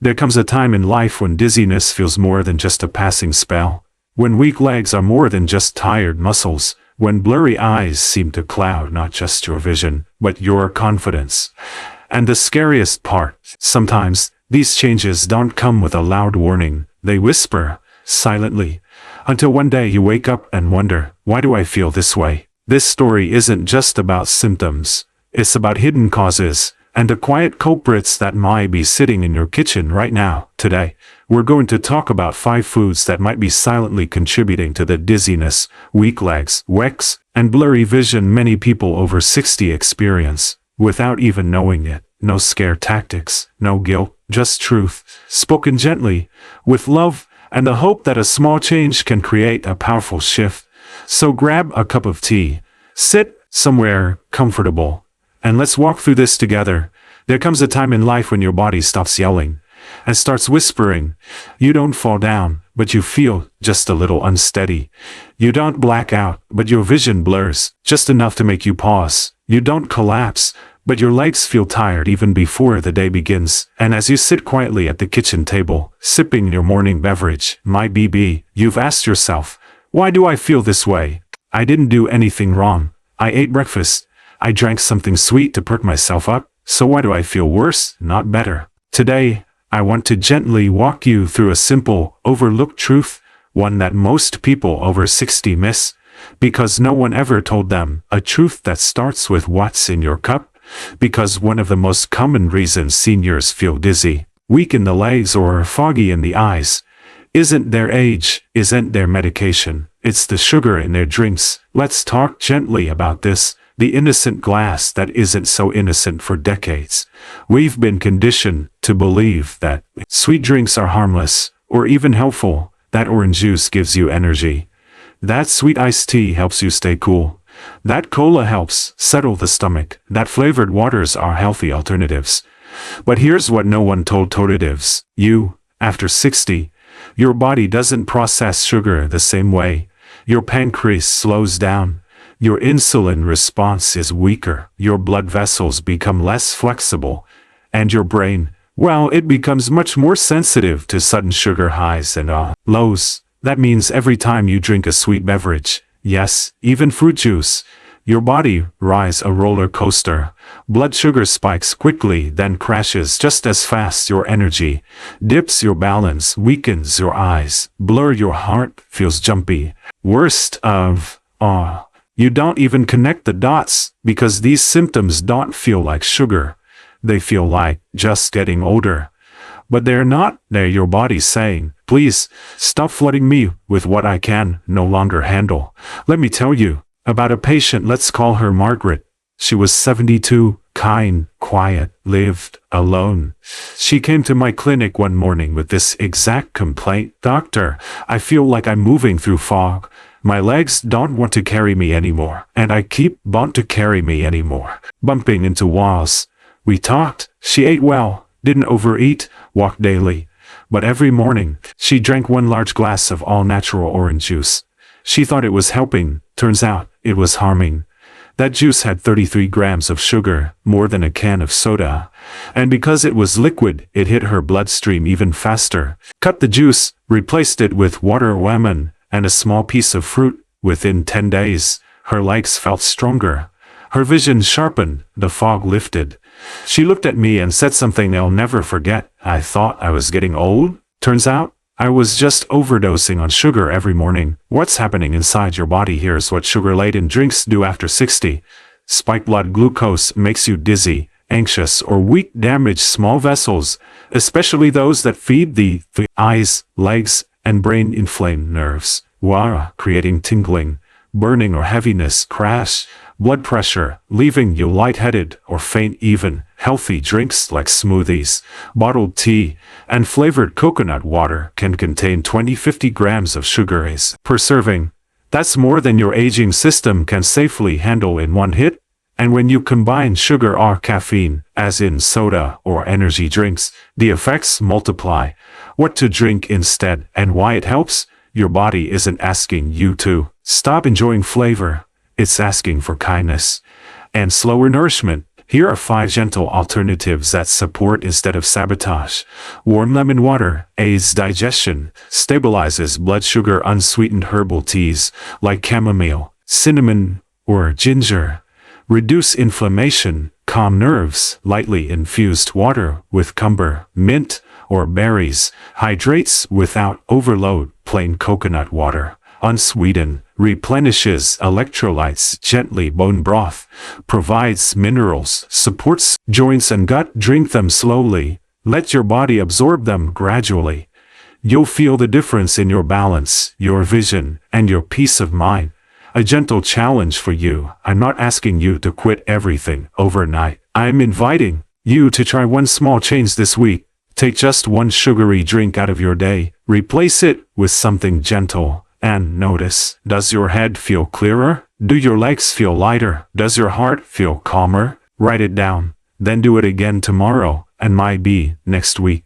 There comes a time in life when dizziness feels more than just a passing spell, when weak legs are more than just tired muscles, when blurry eyes seem to cloud not just your vision, but your confidence. And the scariest part, sometimes, these changes don't come with a loud warning. They whisper, silently, until one day you wake up and wonder, why do I feel this way? This story isn't just about symptoms. It's about hidden causes, and the quiet culprits that might be sitting in your kitchen right now. Today, we're going to talk about 5 foods that might be silently contributing to the dizziness, weak legs, wex, and blurry vision many people over 60 experience, without even knowing it. No scare tactics, no guilt, just truth, spoken gently, with love, and the hope that a small change can create a powerful shift. So grab a cup of tea, sit somewhere comfortable, and let's walk through this together. There comes a time in life when your body stops yelling and starts whispering. You don't fall down, but you feel just a little unsteady. You don't black out, but your vision blurs, just enough to make you pause. You don't collapse, but your legs feel tired even before the day begins. And as you sit quietly at the kitchen table, sipping your morning beverage, my BB, you've asked yourself, why do I feel this way? I didn't do anything wrong. I ate breakfast. I drank something sweet to perk myself up, so why do I feel worse, not better? Today, I want to gently walk you through a simple, overlooked truth, one that most people over 60 miss, because no one ever told them, a truth that starts with what's in your cup, because one of the most common reasons seniors feel dizzy, weak in the legs or foggy in the eyes, isn't their age, isn't their medication, it's the sugar in their drinks. Let's talk gently about this. The innocent glass that isn't so innocent for decades. We've been conditioned to believe that sweet drinks are harmless, or even helpful, that orange juice gives you energy, that sweet iced tea helps you stay cool, that cola helps settle the stomach, that flavored waters are healthy alternatives. But here's what no one told totatives. You, after 60, your body doesn't process sugar the same way. Your pancreas slows down. Your insulin response is weaker, your blood vessels become less flexible, and your brain, well, it becomes much more sensitive to sudden sugar highs and lows. That means every time you drink a sweet beverage, yes, even fruit juice, your body rides a roller coaster. Blood sugar spikes quickly, then crashes just as fast. Your energy dips, your balance weakens, your eyes blur, your heart feels jumpy. Worst of all, you don't even connect the dots, because these symptoms don't feel like sugar. They feel like just getting older. But they're not. They're your body saying, please, stop flooding me with what I can no longer handle. Let me tell you about a patient. Let's call her Margaret. She was 72, kind, quiet, lived alone. She came to my clinic one morning with this exact complaint. Doctor, I feel like I'm moving through fog. My legs don't want to carry me anymore, and I keep want to carry me anymore, bumping into walls. We talked. She ate well, didn't overeat, walked daily. But every morning, she drank 1 large glass of all-natural orange juice. She thought it was helping. Turns out, it was harming. That juice had 33 grams of sugar, more than a can of soda. And because it was liquid, it hit her bloodstream even faster. Cut the juice, replaced it with water, lemon, and a small piece of fruit. Within 10 days, her legs felt stronger. Her vision sharpened, the fog lifted. She looked at me and said something I'll never forget. I thought I was getting old. Turns out, I was just overdosing on sugar every morning. What's happening inside your body? Here's what sugar-laden drinks do after 60. Spike blood glucose, makes you dizzy, anxious, or weak, damage small vessels, especially those that feed the eyes, legs, and brain. Inflamed nerves, creating tingling, burning, or heaviness. Crash blood pressure, leaving you lightheaded or faint. Even healthy drinks like smoothies, bottled tea, and flavored coconut water can contain 20-50 grams of sugar per serving. That's more than your aging system can safely handle in one hit. And when you combine sugar or caffeine, as in soda or energy drinks, the effects multiply. What to drink instead and why it helps? Your body isn't asking you to stop enjoying flavor. It's asking for kindness and slower nourishment. Here are 5 gentle alternatives that support instead of sabotage. Warm lemon water aids digestion, stabilizes blood sugar. Unsweetened herbal teas like chamomile, cinnamon, or ginger reduce inflammation, calm nerves. Lightly infused water with cucumber, mint, or berries hydrates without overload. Plain coconut water, unsweetened, replenishes electrolytes gently. Bone broth provides minerals, supports joints and gut. Drink them slowly. Let your body absorb them gradually. You'll feel the difference in your balance, your vision, and your peace of mind. A gentle challenge for you. I'm not asking you to quit everything overnight. I'm inviting you to try one small change this week. Take just one sugary drink out of your day. Replace it with something gentle. And notice, does your head feel clearer? Do your legs feel lighter? Does your heart feel calmer? Write it down. Then do it again tomorrow, and maybe next week.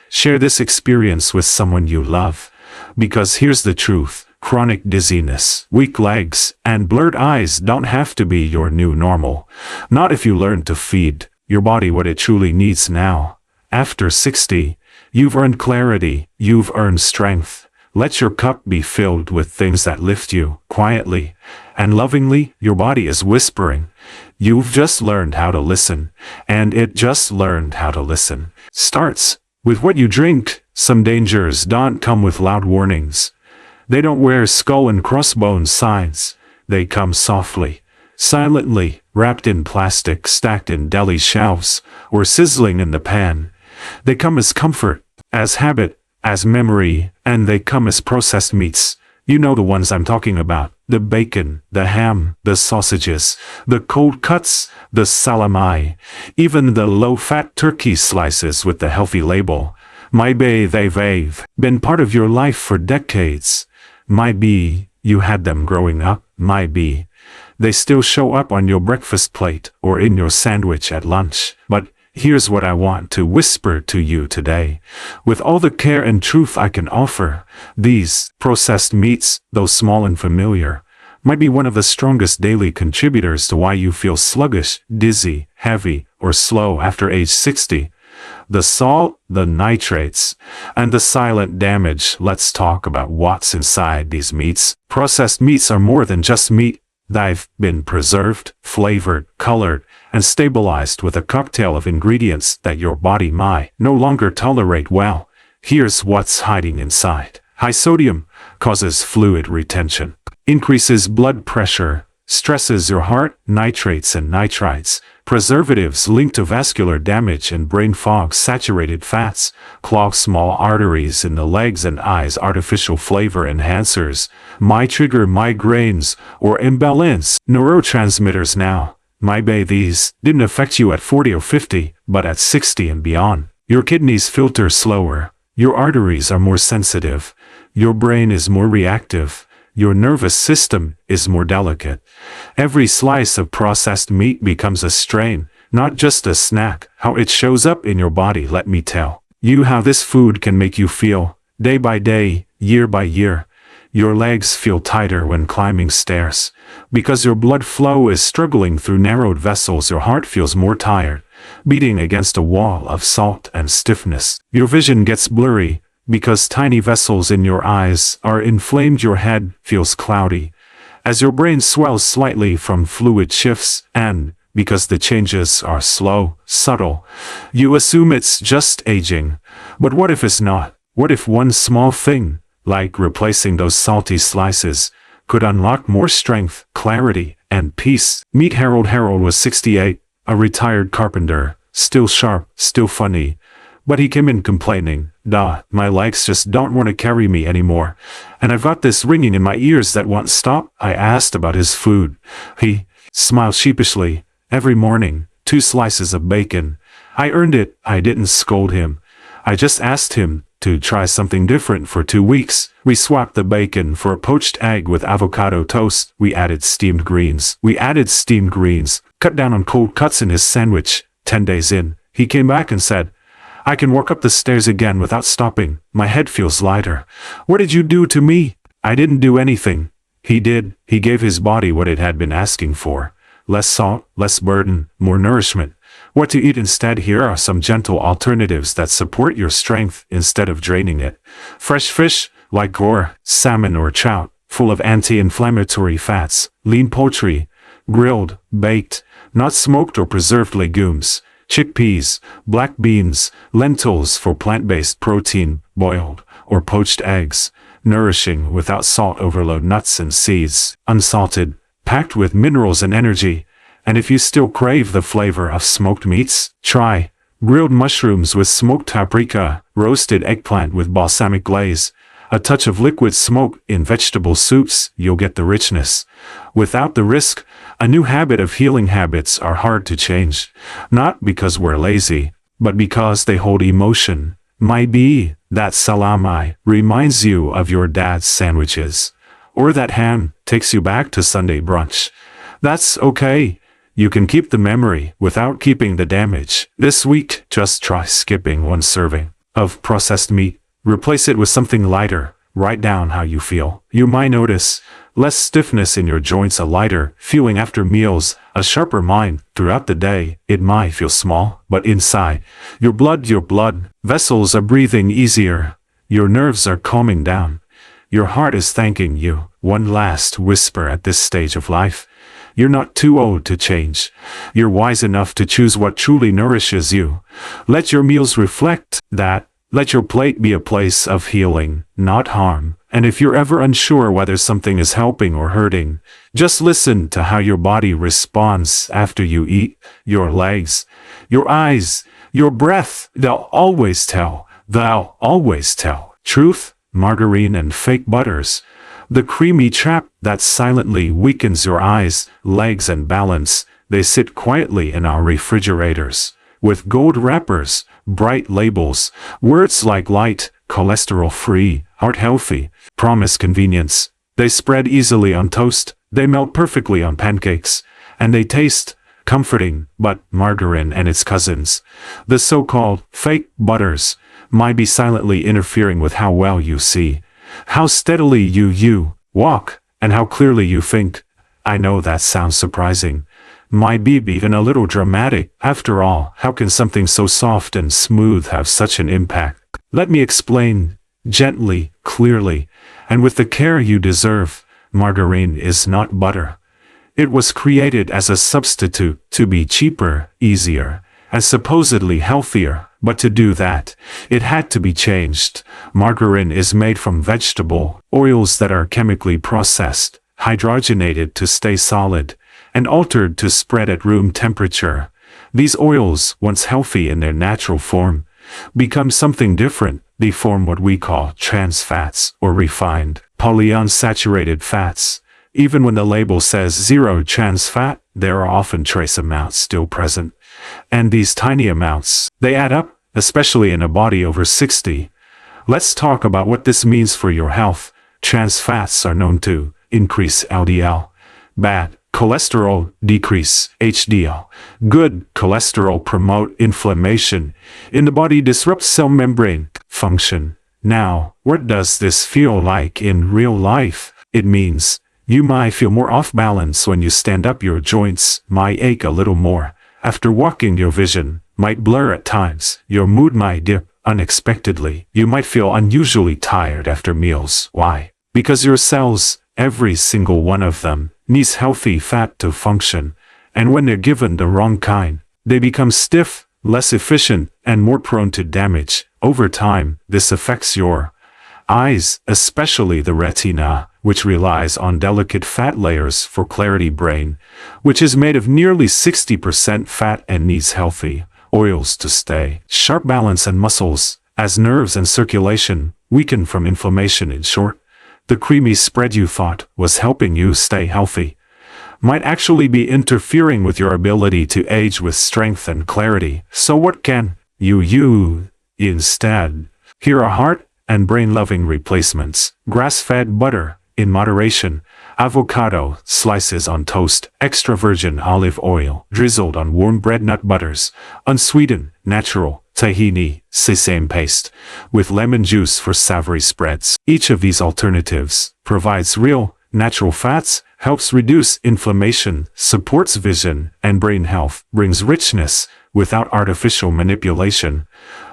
Share this experience with someone you love. Because here's the truth. Chronic dizziness, weak legs, and blurred eyes don't have to be your new normal. Not if you learn to feed your body what it truly needs now. After 60, you've earned clarity, you've earned strength. Let your cup be filled with things that lift you, quietly and lovingly. Your body is whispering. You've just learned how to listen, and it just learned how to listen. Starts with what you drink. Some dangers don't come with loud warnings. They don't wear skull and crossbones signs. They come softly, silently, wrapped in plastic, stacked in deli shelves, or sizzling in the pan. They come as comfort, as habit, as memory, and they come as processed meats. You know the ones I'm talking about. The bacon, the ham, the sausages, the cold cuts, the salami, even the low-fat turkey slices with the healthy label. Maybe they've been part of your life for decades. Maybe you had them growing up. Maybe they still show up on your breakfast plate or in your sandwich at lunch. But here's what I want to whisper to you today. With all the care and truth I can offer, these processed meats, though small and familiar, might be one of the strongest daily contributors to why you feel sluggish, dizzy, heavy, or slow after age 60. The salt, the nitrates, and the silent damage. Let's talk about what's inside these meats. Processed meats are more than just meat. They've been preserved, flavored, colored, and stabilized with a cocktail of ingredients that your body might no longer tolerate well. Here's what's hiding inside. High sodium causes fluid retention, increases blood pressure, stresses your heart. Nitrates and nitrites, preservatives linked to vascular damage and brain fog. Saturated fats clog small arteries in the legs and eyes. Artificial flavor enhancers might trigger migraines or imbalance neurotransmitters. Now, maybe these didn't affect you at 40 or 50, but at 60 and beyond. Your kidneys filter slower, your arteries are more sensitive, your brain is more reactive, your nervous system is more delicate. Every slice of processed meat becomes a strain, not just a snack. How it shows up in your body, let me tell you how this food can make you feel, day by day, year by year. Your legs feel tighter when climbing stairs, because your blood flow is struggling through narrowed vessels. Your heart feels more tired, beating against a wall of salt and stiffness. Your vision gets blurry, because tiny vessels in your eyes are inflamed. Your head feels cloudy, as your brain swells slightly from fluid shifts, and because the changes are slow, subtle, you assume it's just aging. But what if it's not? What if one small thing, like replacing those salty slices, could unlock more strength, clarity, and peace? Meet Harold. Harold was 68, a retired carpenter, still sharp, still funny. But he came in complaining, my legs just don't want to carry me anymore. And I've got this ringing in my ears that won't stop. I asked about his food. He smiled sheepishly. Every morning, 2 slices of bacon. I earned it. I didn't scold him. I just asked him to try something different for 2 weeks. We swapped the bacon for a poached egg with avocado toast. We added steamed greens. Cut down on cold cuts in his sandwich. 10 days in, he came back and said, I can walk up the stairs again without stopping. My head feels lighter. What did you do to me? I didn't do anything. He did. He gave his body what it had been asking for. Less salt, less burden, more nourishment. What to eat instead? Here are some gentle alternatives that support your strength instead of draining it. Fresh fish, like gore, salmon or trout, full of anti-inflammatory fats. Lean poultry, grilled, baked, not smoked or preserved. Legumes, chickpeas, black beans, lentils for plant-based protein. Boiled or poached eggs, nourishing without salt overload. Nuts and seeds, unsalted, packed with minerals and energy. And if you still crave the flavor of smoked meats, try grilled mushrooms with smoked paprika, roasted eggplant with balsamic glaze, a touch of liquid smoke in vegetable soups. You'll get the richness without the risk. A new habit of healing. Habits are hard to change, not because we're lazy, but because they hold emotion. Might be that salami reminds you of your dad's sandwiches, or that ham takes you back to Sunday brunch. That's okay. You can keep the memory without keeping the damage. This week, just try skipping one serving of processed meat. Replace it with something lighter. Write down how you feel. You might notice less stiffness in your joints, a lighter feeling after meals, a sharper mind throughout the day. It might feel small, but inside, your blood vessels are breathing easier. Your nerves are calming down. Your heart is thanking you. One last whisper at this stage of life. You're not too old to change. You're wise enough to choose what truly nourishes you. Let your meals reflect that. Let your plate be a place of healing, not harm. And if you're ever unsure whether something is helping or hurting, just listen to how your body responds after you eat. Your legs, your eyes, your breath, they'll always tell. They'll always tell. Truth, margarine and fake butters. The creamy trap that silently weakens your eyes, legs and balance. They sit quietly in our refrigerators, with gold wrappers, bright labels, words like light, cholesterol-free, heart-healthy, promise convenience. They spread easily on toast, they melt perfectly on pancakes, and they taste comforting. But margarine and its cousins, the so-called fake butters, might be silently interfering with how well you see, how steadily you walk, and how clearly you think. I know that sounds surprising. Might be even a little dramatic. After all, how can something so soft and smooth have such an impact? Let me explain, gently, clearly, and with the care you deserve. Margarine is not butter. It was created as a substitute to be cheaper, easier, and supposedly healthier. But to do that, it had to be changed. Margarine is made from vegetable oils that are chemically processed, hydrogenated to stay solid, and altered to spread at room temperature. These oils, once healthy in their natural form, become something different. They form what we call trans fats, or refined, polyunsaturated fats. Even when the label says zero trans fat, there are often trace amounts still present. And these tiny amounts, they add up, especially in a body over 60. Let's talk about what this means for your health. Trans fats are known to increase LDL, bad cholesterol decrease HDL, good cholesterol promote inflammation in the body, disrupt cell membrane function. Now, what does this feel like in real life? It means you might feel more off balance when you stand up. Your joints might ache a little more after walking. Your vision might blur at times. Your mood might dip unexpectedly. You might feel unusually tired after meals. Why? Because your cells, every single one of them, needs healthy fat to function. And when they're given the wrong kind, they become stiff, less efficient, and more prone to damage. Over time, this affects your eyes, especially the retina, which relies on delicate fat layers for clarity. Brain, which is made of nearly 60% fat and needs healthy oils to stay sharp. Balance and muscles, as nerves and circulation weaken from inflammation. In short, the creamy spread you thought was helping you stay healthy might actually be interfering with your ability to age with strength and clarity. So what can you use instead? Here are heart and brain-loving replacements. Grass-fed butter, in moderation. Avocado slices on toast. Extra virgin olive oil drizzled on warm bread. Nut butters, unsweetened, natural. Tahini, sesame paste, with lemon juice for savory spreads. Each of these alternatives provides real, natural fats, helps reduce inflammation, supports vision and brain health, brings richness without artificial manipulation.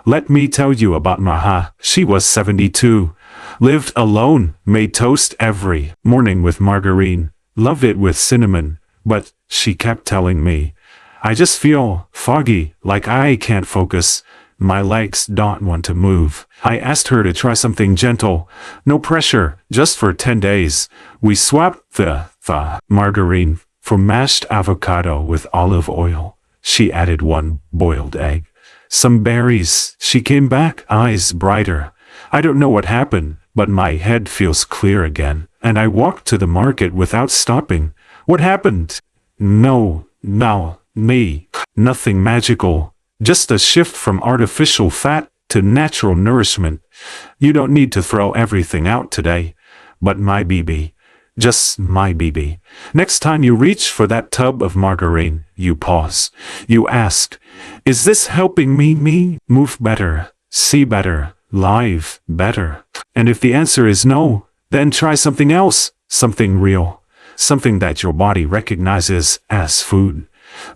Let me tell you about Maha. She was 72. Lived alone, made toast every morning with margarine, loved it with cinnamon, but she kept telling me, I just feel foggy, like I can't focus. My legs don't want to move. I asked her to try something gentle, no pressure, just for 10 days. We swapped the margarine for mashed avocado with olive oil. She added 1 boiled egg, some berries. She came back, eyes brighter. I don't know what happened, but my head feels clear again, and I walked to the market without stopping. What happened? No, nothing magical. Just a shift from artificial fat to natural nourishment. You don't need to throw everything out today. But my BB, just my BB. Next time you reach for that tub of margarine, you pause. You ask, is this helping me move better, see better, live better? And if the answer is no, then try something else, something real, something that your body recognizes as food.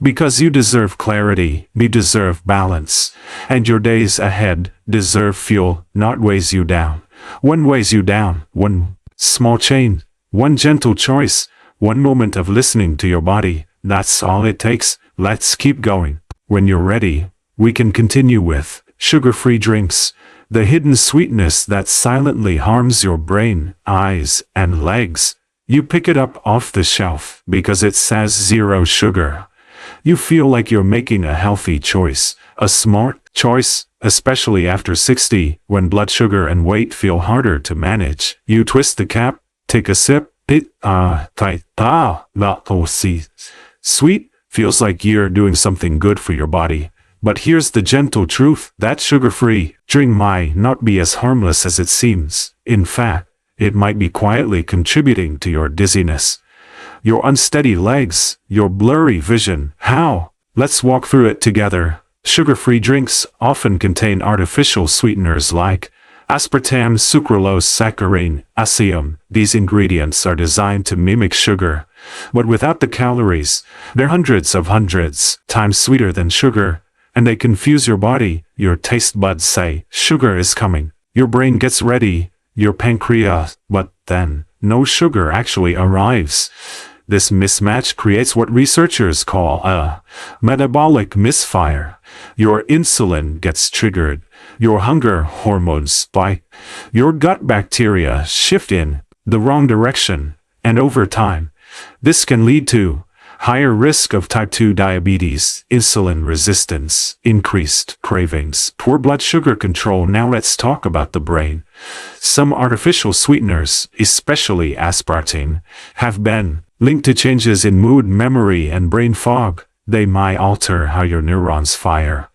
Because you deserve clarity, you deserve balance, and your days ahead deserve fuel, not weighs you down. One weighs you down, one small change, one gentle choice, one moment of listening to your body. That's all it takes. Let's keep going. When you're ready, we can continue with sugar-free drinks, the hidden sweetness that silently harms your brain, eyes, and legs. You pick it up off the shelf because it says 0 sugar. You feel like you're making a healthy choice, a smart choice, especially after 60, when blood sugar and weight feel harder to manage. You twist the cap, take a sip, sweet, feels like you're doing something good for your body. But here's the gentle truth, that sugar-free drink might not be as harmless as it seems. In fact, it might be quietly contributing to your dizziness, your unsteady legs, your blurry vision. How? Let's walk through it together. Sugar-free drinks often contain artificial sweeteners like aspartame, sucralose, saccharin, acium. These ingredients are designed to mimic sugar, but without the calories. They're hundreds times sweeter than sugar, and they confuse your body. Your taste buds say, sugar is coming. Your brain gets ready, your pancreas, but then no sugar actually arrives. This mismatch creates what researchers call a metabolic misfire. Your insulin gets triggered, your hunger hormones spike, your gut bacteria shift in the wrong direction, and over time, this can lead to higher risk of type 2 diabetes, insulin resistance, increased cravings, poor blood sugar control. Now let's talk about the brain. Some artificial sweeteners, especially aspartame, have been linked to changes in mood, memory, and brain fog. They might alter how your neurons fire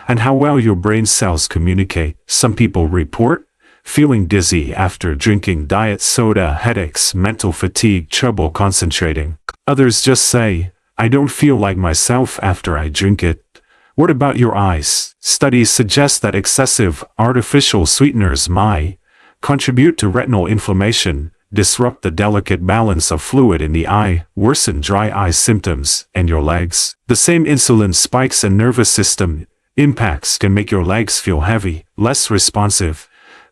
and how well your brain cells communicate. Some people report feeling dizzy after drinking diet soda, headaches, mental fatigue, trouble concentrating. Others just say, I don't feel like myself after I drink it. What about your eyes? Studies suggest that excessive artificial sweeteners might contribute to retinal inflammation, disrupt the delicate balance of fluid in the eye, worsen dry eye symptoms, and your legs. The same insulin spikes and nervous system impacts can make your legs feel heavy, less responsive,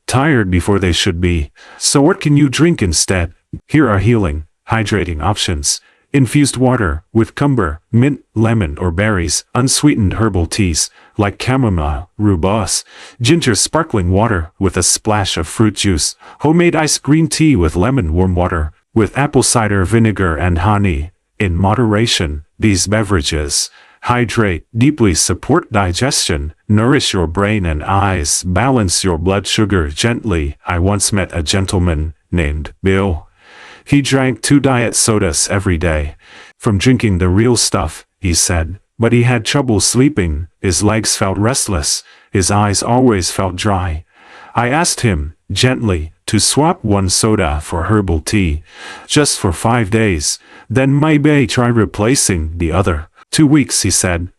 tired before they should be. So what can you drink instead? Here are healing, hydrating options. Infused water with cucumber, mint, lemon, or berries. Unsweetened herbal teas like chamomile, rooibos, ginger. Sparkling water with a splash of fruit juice. Homemade iced green tea with lemon. Warm water with apple cider vinegar and honey. In moderation, these beverages hydrate deeply, support digestion, nourish your brain and eyes, balance your blood sugar gently. I once met a gentleman named Bill. He drank 2 diet sodas every day. From drinking the real stuff, he said, but he had trouble sleeping, his legs felt restless, his eyes always felt dry. I asked him, gently, to swap 1 soda for herbal tea, just for 5 days, then maybe try replacing the other. 2 weeks, he said.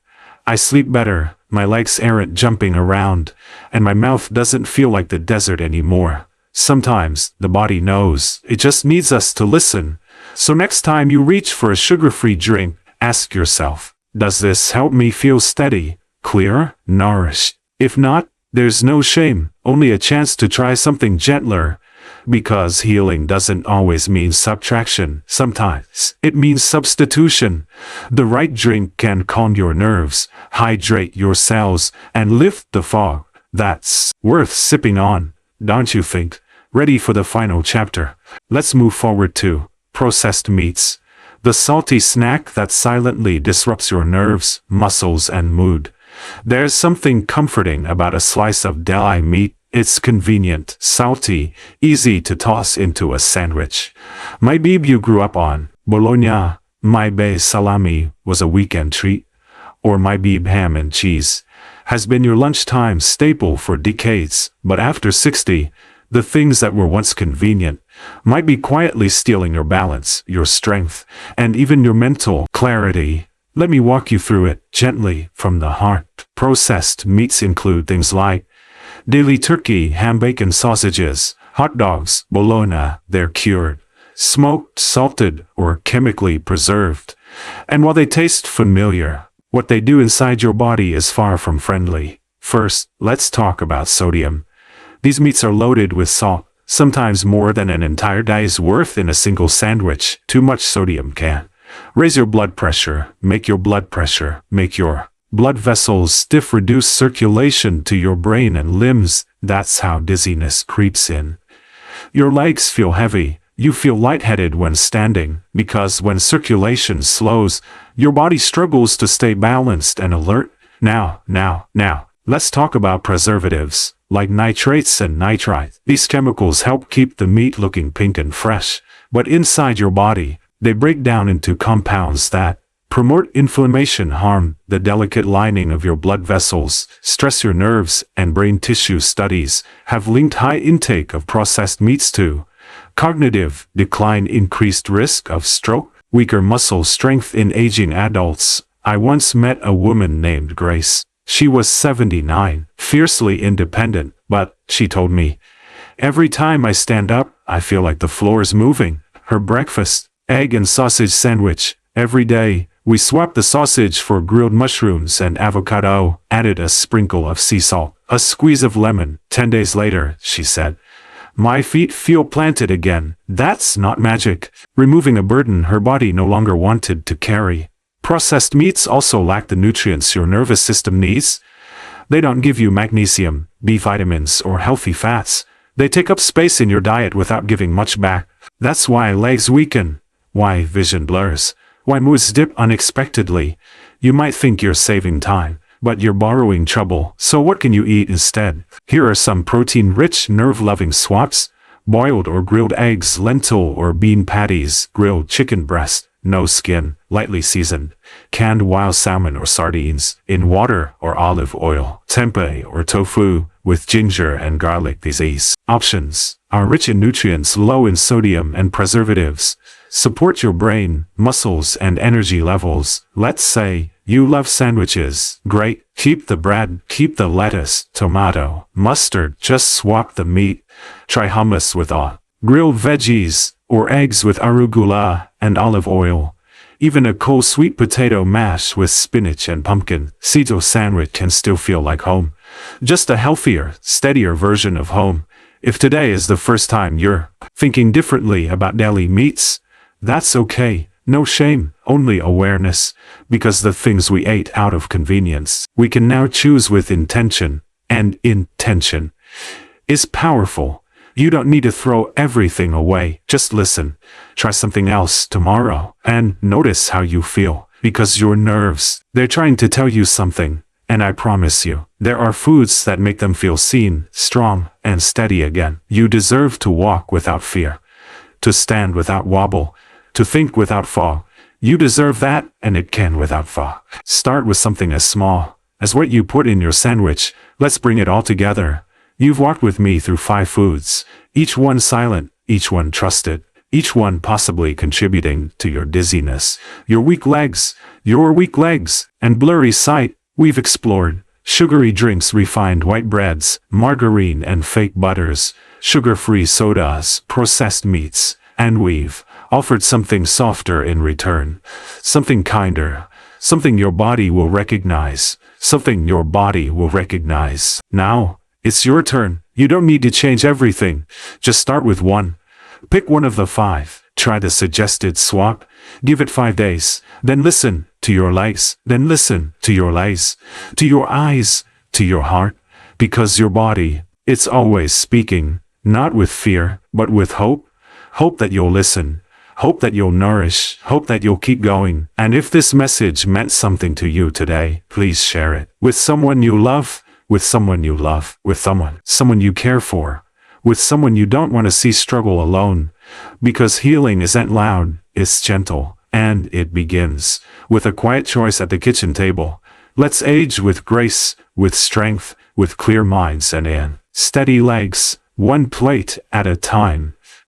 I sleep better, my legs aren't jumping around, and my mouth doesn't feel like the desert anymore. Sometimes, the body knows, it just needs us to listen. So next time you reach for a sugar-free drink, ask yourself, does this help me feel steady, clear, nourished. If not, there's no shame, only a chance to try something gentler. Because healing doesn't always mean subtraction. Sometimes it means substitution. The right drink can calm your nerves, hydrate your cells, and lift the fog. That's worth sipping on, don't you think? Ready for the final chapter? Let's move forward to processed meats. The salty snack that silently disrupts your nerves, muscles, and mood. There's something comforting about a slice of deli meat. It's convenient, salty, easy to toss into a sandwich. My beef you grew up on, bologna, my bay salami was a weekend treat, or my beef ham and cheese, has been your lunchtime staple for decades. But after 60, the things that were once convenient might be quietly stealing your balance, your strength, and even your mental clarity. Let me walk you through it gently from the heart. Processed meats include things like daily turkey, ham, bacon, sausages, hot dogs, bologna. They're cured, smoked, salted, or chemically preserved. And while they taste familiar, what they do inside your body is far from friendly. First, let's talk about sodium. These meats are loaded with salt, sometimes more than an entire day's worth in a single sandwich. Too much sodium can raise your blood pressure, make your blood vessels stiff, reduce circulation to your brain and limbs. That's how dizziness creeps in. Your legs feel heavy. You feel lightheaded when standing, because when circulation slows, your body struggles to stay balanced and alert. Now, let's talk about preservatives, like nitrates and nitrites. These chemicals help keep the meat looking pink and fresh, but inside your body, they break down into compounds that promote inflammation, harm the delicate lining of your blood vessels, stress your nerves, and brain tissue. Studies have linked high intake of processed meats to cognitive decline, increased risk of stroke, weaker muscle strength in aging adults. I once met a woman named Grace. She was 79, fiercely independent, but, she told me, every time I stand up, I feel like the floor is moving. Her breakfast, egg and sausage sandwich, every day. We swapped the sausage for grilled mushrooms and avocado, added a sprinkle of sea salt, a squeeze of lemon. 10 days later, she said, my feet feel planted again. That's not magic. Removing a burden her body no longer wanted to carry. Processed meats also lack the nutrients your nervous system needs. They don't give you magnesium, B vitamins, or healthy fats. They take up space in your diet without giving much back. That's why legs weaken, why vision blurs, why moods dip unexpectedly. You might think you're saving time, but you're borrowing trouble. So what can you eat instead? Here are some protein-rich, nerve-loving swaps: boiled or grilled eggs, lentil or bean patties, grilled chicken breast, no skin, lightly seasoned, canned wild salmon or sardines, in water or olive oil, tempeh or tofu, with ginger and garlic. These options are rich in nutrients, low in sodium and preservatives. Support your brain, muscles, and energy levels. Let's say you love sandwiches. Great. Keep the bread, keep the lettuce, tomato, mustard. Just swap the meat. Try hummus with grilled veggies, or eggs with arugula and olive oil. Even a cold sweet potato mash with spinach and pumpkin seeds sandwich can still feel like home. Just a healthier, steadier version of home. If today is the first time you're thinking differently about deli meats, that's okay. No shame, only awareness. Because the things we ate out of convenience, we can now choose with intention. And intention is powerful. You don't need to throw everything away. Just listen. Try something else tomorrow and notice how you feel. Because your nerves, they're trying to tell you something. And I promise you, there are foods that make them feel seen, strong, and steady again. You deserve to walk without fear, to stand without wobble, to think without fog. You deserve that, and it can without fog. Start with something as small as what you put in your sandwich. Let's bring it all together. You've walked with me through 5 foods, each one silent, each one trusted, each one possibly contributing to your dizziness, your weak legs, and blurry sight. We've explored sugary drinks, refined white breads, margarine and fake butters, sugar-free sodas, processed meats, and we've offered something softer in return, something kinder, something your body will recognize, something your body will recognize. Now, it's your turn. You don't need to change everything. Just start with one. Pick one of the 5. Try the suggested swap. Give it 5 days. Then listen to your legs. Then listen to your legs, to your eyes, to your heart. Because your body, it's always speaking, not with fear, but with hope. Hope that you'll listen. Hope that you'll nourish. Hope that you'll keep going. And if this message meant something to you today, please share it with someone you love, with someone you love, with someone you care for, with someone you don't want to see struggle alone. Because healing isn't loud, it's gentle, and it begins with a quiet choice at the kitchen table. Let's age with grace, with strength, with clear minds and in steady legs, one plate at a time.